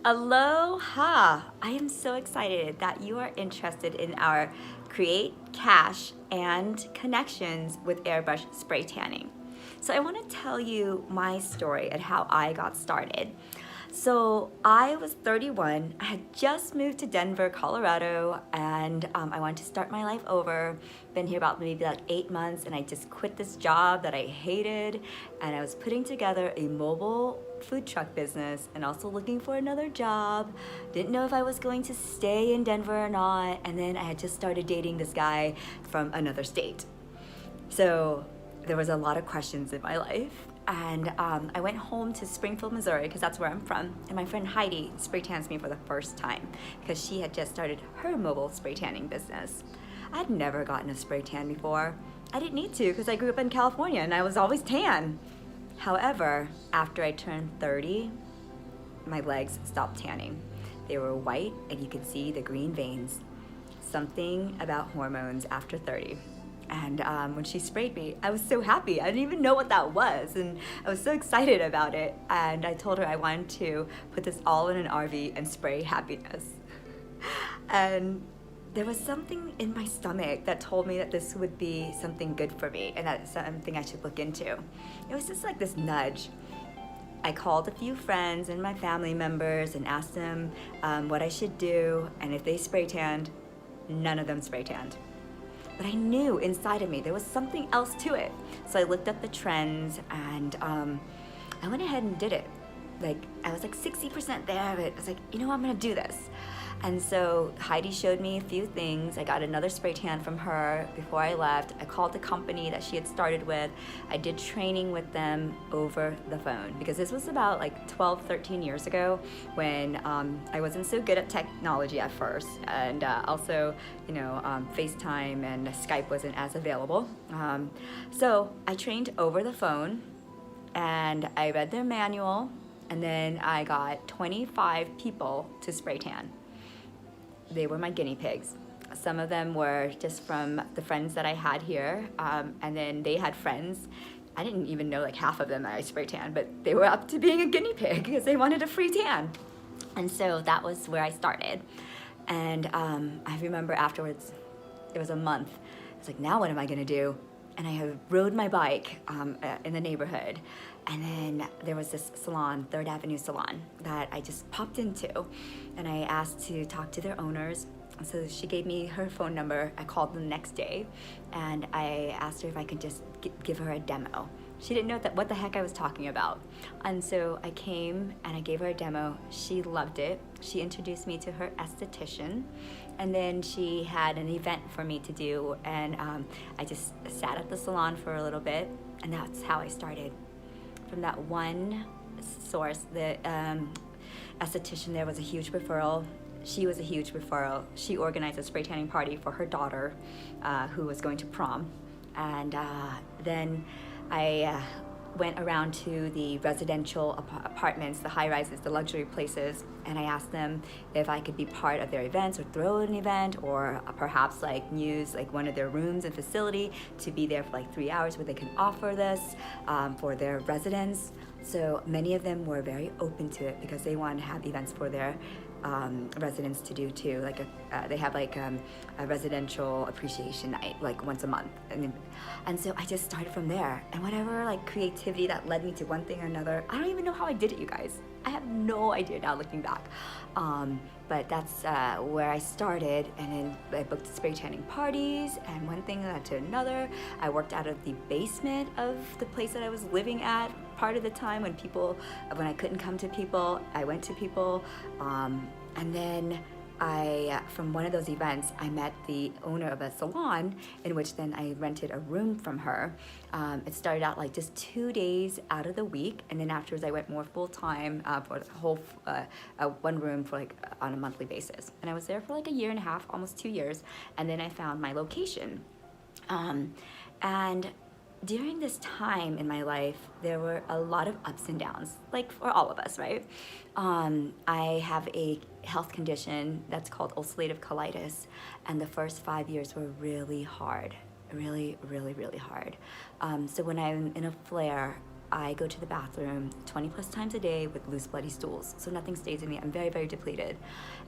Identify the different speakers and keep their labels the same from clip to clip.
Speaker 1: Aloha! I am so excited that you are interested in our Create Cash and Connections with Airbrush Spray Tanning. So I want to tell you my story and how I got started. So I was 31. I had just moved to Denver, Colorado, and I wanted to start my life over. Been here about maybe like 8 months, and I just quit this job that I hated, and I was putting together a mobile food truck business and also looking for another job. Didn't know if I was going to stay in Denver or not, and then I had just started dating this guy from another state. So there was a lot of questions in my life. And I went home to Springfield, Missouri, because that's where I'm from. And my friend Heidi spray tans me for the first time because she had just started her mobile spray tanning business. I'd never gotten a spray tan before. I didn't need to because I grew up in California and I was always tan. However, after I turned 30, my legs stopped tanning. They were white and you could see the green veins. Something about hormones after 30. And when she sprayed me, I was so happy. I didn't even know what that was. And I was so excited about it. And I told her I wanted to put this all in an RV and spray happiness. And there was something in my stomach that told me that this would be something good for me and that's something I should look into. It was just like this nudge. I called a few friends and my family members and asked them what I should do. And if they spray tanned, none of them spray tanned. But I knew inside of me there was something else to it. So I looked up the trends and I went ahead and did it. Like I was like 60% there, but I was like, you know what, I'm gonna do this. And so Heidi showed me a few things. I got another spray tan from her before I left. I called the company that she had started with. I did training with them over the phone because this was about like 12, 13 years ago when I wasn't so good at technology at first. And also, FaceTime and Skype wasn't as available. So I trained over the phone and I read their manual and then I got 25 people to spray tan. They were my guinea pigs. Some of them were just from the friends that I had here, and then they had friends. I didn't even know like half of them that I spray tan, but they were up to being a guinea pig because they wanted a free tan. And so that was where I started. And I remember afterwards, it was a month. I was like, now what am I gonna do? And I rode my bike in the neighborhood. And then there was this salon, 3rd Avenue Salon, that I just popped into. And I asked to talk to their owners. So she gave me her phone number. I called them the next day. And I asked her if I could just give her a demo. She didn't know what the heck I was talking about. And so I came and I gave her a demo. She loved it. She introduced me to her esthetician. And then she had an event for me to do. And I just sat at the salon for a little bit. And that's how I started. From that one source, the esthetician there was a huge referral. She was a huge referral. She organized a spray tanning party for her daughter who was going to prom. And then I went around to the residential apartments, the high-rises, the luxury places, and I asked them if I could be part of their events or throw an event or perhaps like use like one of their rooms and facility to be there for like 3 hours where they can offer this for their residents. So many of them were very open to it because they wanted to have events for their residents to do too. Like they have like a residential appreciation night like once a month, and so I just started from there. And whatever like creativity that led me to one thing or another, I don't even know how I did it, you guys. I have no idea now looking back. But that's where I started, and then I booked spray tanning parties, and one thing led to another. I worked out of the basement of the place that I was living at part of the time when I couldn't come to people, I went to people, and then from one of those events, I met the owner of a salon in which then I rented a room from her. It started out like just 2 days out of the week, and then afterwards I went more full-time for the whole one room for like on a monthly basis. And I was there for like 1.5 years, almost 2 years, and then I found my location. And during this time in my life, there were a lot of ups and downs, like for all of us, right? I have a health condition that's called ulcerative colitis, and the first 5 years were really hard, really, really, really hard. So when I'm in a flare, I go to the bathroom 20 plus times a day with loose bloody stools, so nothing stays in me. I'm very, very depleted.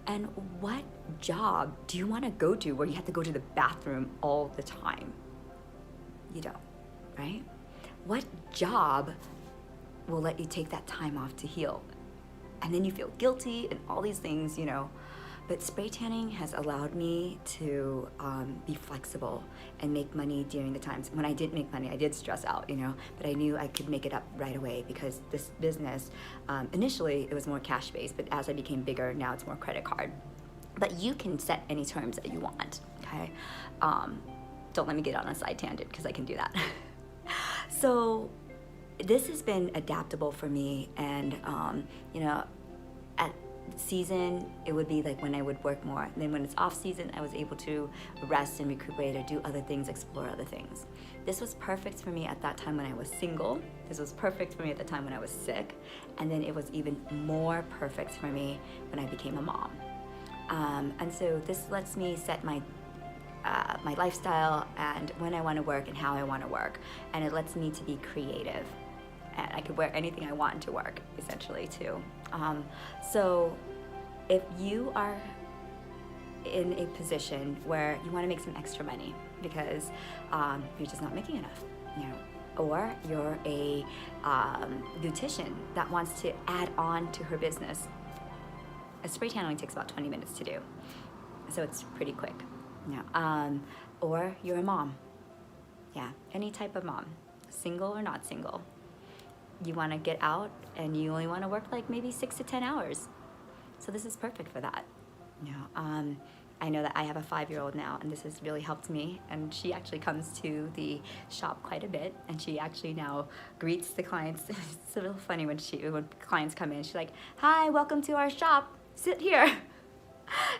Speaker 1: And what job do you want to go to where you have to go to the bathroom all the time? You don't, right? What job will let you take that time off to heal? And then you feel guilty and all these things, you know. But spray tanning has allowed me to be flexible and make money during the times. When I didn't make money, I did stress out, you know, but I knew I could make it up right away because this business, initially it was more cash-based, but as I became bigger, now it's more credit card. But you can set any terms that you want, okay? Don't let me get on a side tangent because I can do that. So this has been adaptable for me, and you know, at season it would be like when I would work more, and then when it's off season I was able to rest and recuperate or do other things, explore other things. This was perfect for me at that time when I was single. This was perfect for me at the time when I was sick, and then it was even more perfect for me when I became a mom. And so this lets me set my lifestyle and when I want to work and how I want to work, and it lets me to be creative, and I could wear anything I want to work essentially too. So if you are in a position where you want to make some extra money because you're just not making enough, you know, or you're a beautician that wants to add on to her business, a spray tan only takes about 20 minutes to do, so it's pretty quick. Yeah. Or you're a mom. Yeah, any type of mom, single or not single. You want to get out and you only want to work like maybe 6 to 10 hours. So this is perfect for that. You know, I know that I have a 5-year-old now, and this has really helped me, and she actually comes to the shop quite a bit, and she actually now greets the clients. It's a little funny when clients come in, she's like, "Hi, welcome to our shop, sit here."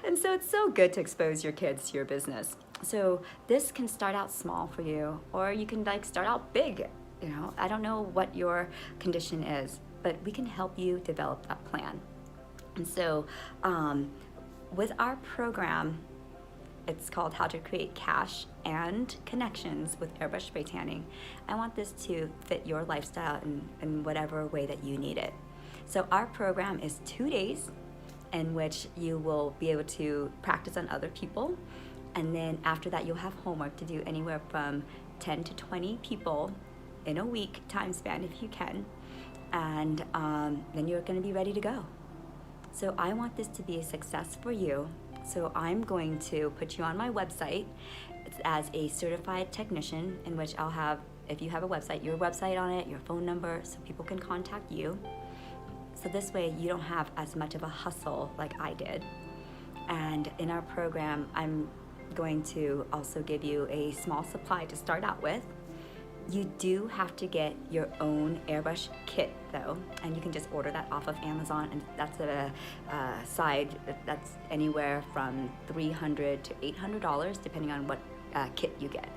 Speaker 1: And so it's so good to expose your kids to your business. So this can start out small for you, or you can like start out big. You know, I don't know what your condition is, but we can help you develop that plan. And so with our program, it's called How to Create Cash and Connections with Airbrush Spray Tanning. I want this to fit your lifestyle in whatever way that you need it. So our program is 2 days in which you will be able to practice on other people. And then after that, you'll have homework to do anywhere from 10 to 20 people in a week time span if you can. And then you're gonna be ready to go. So I want this to be a success for you. So I'm going to put you on my website. It's as a certified technician, in which I'll have, if you have a website, your website on it, your phone number, so people can contact you. So this way you don't have as much of a hustle like I did. And in our program, I'm going to also give you a small supply to start out with. You do have to get your own airbrush kit though, and you can just order that off of Amazon, and that's a side that's anywhere from $300 to $800 depending on what kit you get.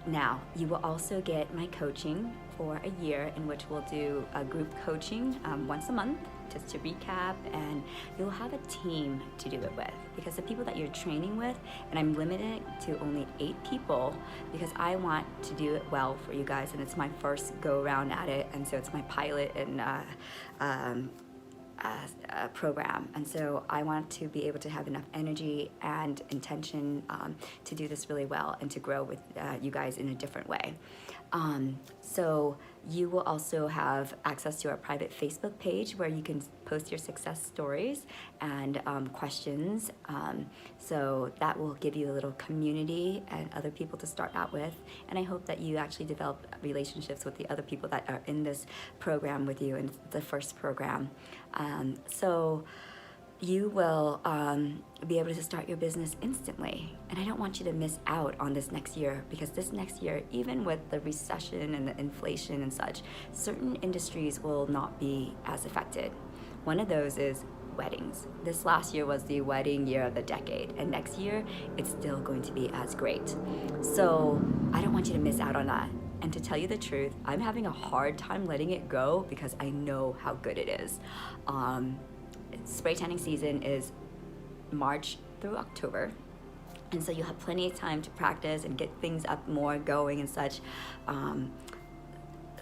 Speaker 1: Now, you will also get my coaching for a year, in which we'll do a group coaching once a month, just to recap, and you'll have a team to do it with, because the people that you're training with, and I'm limited to only 8 people because I want to do it well for you guys, and it's my first go around at it, and so it's my pilot and program, and so I want to be able to have enough energy and intention to do this really well and to grow with you guys in a different way. So you will also have access to our private Facebook page where you can post your success stories and questions. So that will give you a little community and other people to start out with. And I hope that you actually develop relationships with the other people that are in this program with you in the first program. So you will be able to start your business instantly. And I don't want you to miss out on this next year, because this next year, even with the recession and the inflation and such, certain industries will not be as affected. One of those is weddings. This last year was the wedding year of the decade, and next year it's still going to be as great. So I don't want you to miss out on that. And to tell you the truth, I'm having a hard time letting it go because I know how good it is. Spray tanning season is March through October, and so you'll have plenty of time to practice and get things up more going and such.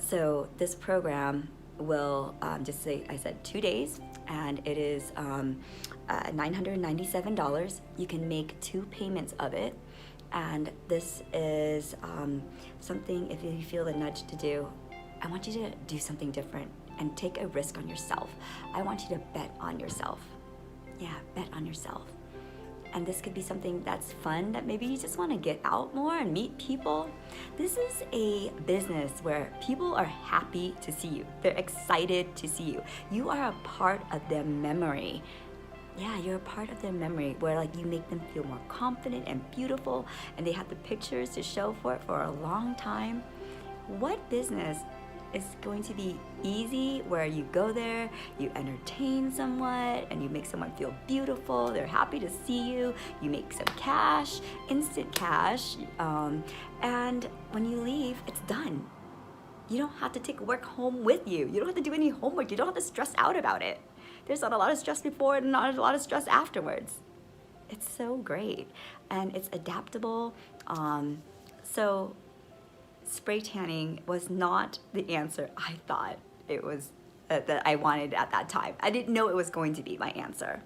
Speaker 1: So this program will just say, I said 2 days, and it is $997. You can make 2 payments of it. And this is something, if you feel the nudge to do, I want you to do something different and take a risk on yourself. I want you to bet on yourself. Yeah, bet on yourself. And this could be something that's fun, that maybe you just want to get out more and meet people. This is a business where people are happy to see you. They're excited to see you. You are a part of their memory. Yeah, you're a part of their memory, where like you make them feel more confident and beautiful, and they have the pictures to show for it for a long time. What business is going to be easy, where you go there, you entertain someone, and you make someone feel beautiful, they're happy to see you, you make some cash, instant cash, and when you leave, it's done. You don't have to take work home with you. You don't have to do any homework. You don't have to stress out about it. There's not a lot of stress before and not a lot of stress afterwards. It's so great, and it's adaptable. So spray tanning was not the answer I thought it was, that I wanted at that time. I didn't know it was going to be my answer,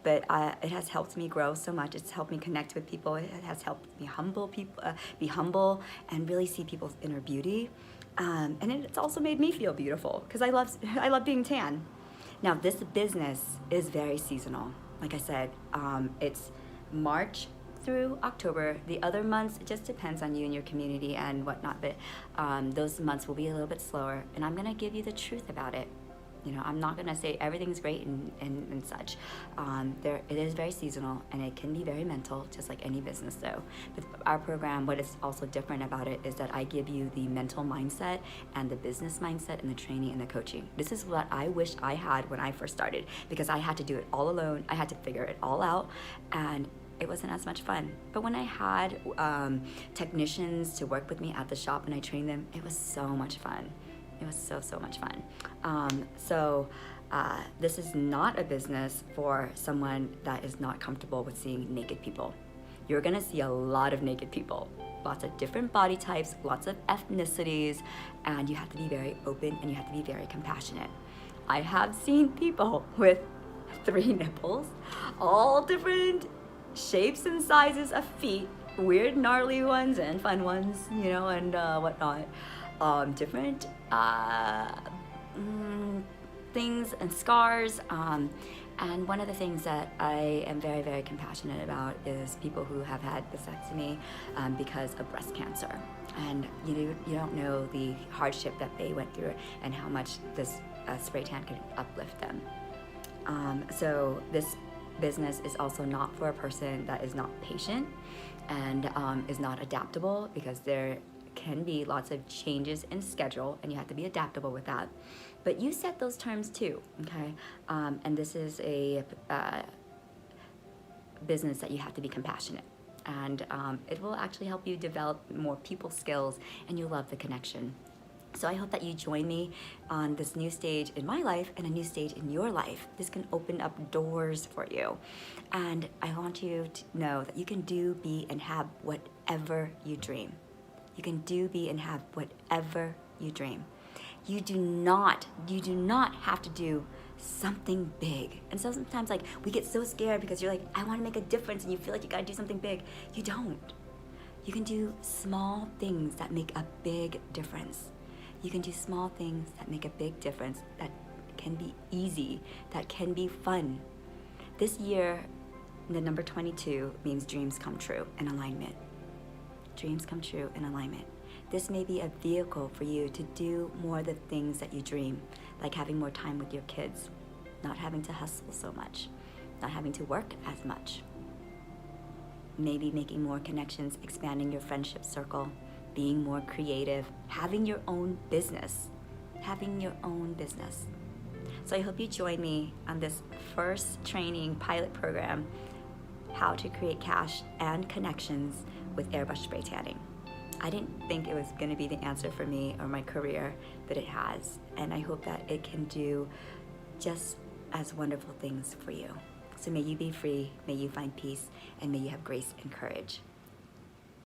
Speaker 1: but it has helped me grow so much. It's helped me connect with people. It has helped me be humble and really see people's inner beauty. And it's also made me feel beautiful, because I love being tan. Now this business is very seasonal. Like I said, it's March through October. The other months, it just depends on you and your community and whatnot, but those months will be a little bit slower, and I'm gonna give you the truth about it. You know, I'm not gonna say everything's great and such. It is very seasonal, and it can be very mental, just like any business though. With our program, what is also different about it is that I give you the mental mindset and the business mindset and the training and the coaching. This is what I wish I had when I first started, because I had to do it all alone. I had to figure it all out, and it wasn't as much fun. But when I had technicians to work with me at the shop and I trained them, it was so much fun. It was so much fun. This is not a business for someone that is not comfortable with seeing naked people. You're gonna see a lot of naked people, lots of different body types, lots of ethnicities, and you have to be very open and you have to be very compassionate. I have seen people with 3 nipples, all different shapes and sizes of feet, weird gnarly ones and fun ones, you know, and whatnot. Different things and scars. And one of the things that I am very compassionate about is people who have had vasectomy because of breast cancer. And you don't know the hardship that they went through and how much this spray tan could uplift them. So this business is also not for a person that is not patient and is not adaptable, because there can be lots of changes in schedule and you have to be adaptable with that. But you set those terms too, okay? And this is a business that you have to be compassionate, and it will actually help you develop more people skills, and you'll love the connection. So I hope that you join me on this new stage in my life and a new stage in your life. This can open up doors for you. And I want you to know that you can do, be, and have whatever you dream. You can do, be, and have whatever you dream. You do not have to do something big. And so sometimes like we get so scared because you're like, I want to make a difference, and you feel like you gotta do something big. You don't. You can do small things that make a big difference. You can do small things that make a big difference, that can be easy, that can be fun. This year, the number 22 means dreams come true in alignment. Dreams come true in alignment. This may be a vehicle for you to do more of the things that you dream, like having more time with your kids, not having to hustle so much, not having to work as much. Maybe making more connections, expanding your friendship circle, being more creative, having your own business. So I hope you join me on this first training pilot program, how to create cash and connections with Airbrush spray tanning. I didn't think it was gonna be the answer for me or my career, but it has. And I hope that it can do just as wonderful things for you. So may you be free, may you find peace, and may you have grace and courage.